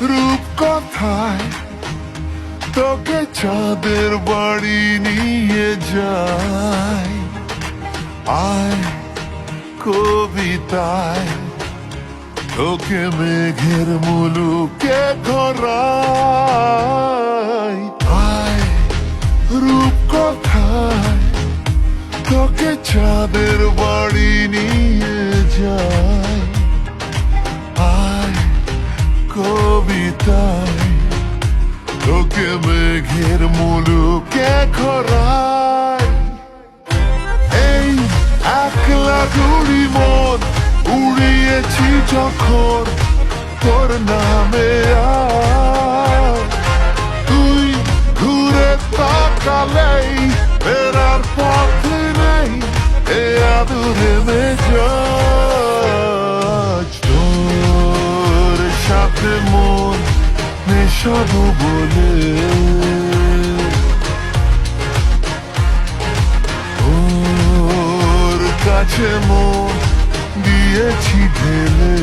রূপ কথায় তোকে চাঁদের বাড়ি নিয়ে যায়। আয় কবিতায় তোকে মেঘের মুলুকে ঘোরায়। আয় রূপ কথায় তোকে চাঁদের বাড়ি নিয়ে যায়। আয় কবিতায় তোকে মেঘের মুলুকে ঘোরায়। এই একলা ঘুড়ি মন উড়িয়েছি যখন তোর নামে আয়। তুই ঘুরে তাকালেই ফেরার পথ নেই এ আদুরে মেজাজ। তোর সাথে মন মেশাবো বলে ওর কাছে মন দিয়েছি ঢেলে।